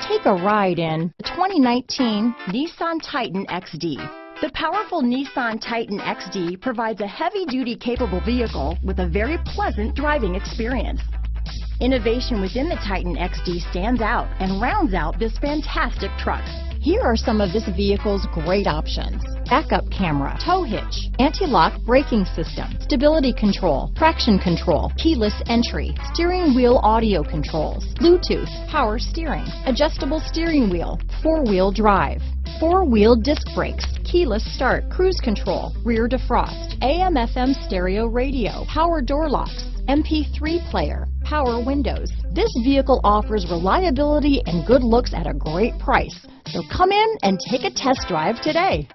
Take a ride in the 2019 Nissan Titan XD. The powerful Nissan Titan XD provides a heavy-duty capable vehicle with a very pleasant driving experience. Innovation within the Titan XD stands out and rounds out this fantastic truck. Here are some of this vehicle's great options: backup camera, tow hitch, anti-lock braking system, stability control, traction control, keyless entry, steering wheel audio controls, Bluetooth, power steering, adjustable steering wheel, four-wheel drive, four-wheel disc brakes, keyless start, cruise control, rear defrost, AM/FM stereo radio, power door locks, MP3 player, power windows. This vehicle offers reliability and good looks at a great price. So come in and take a test drive today.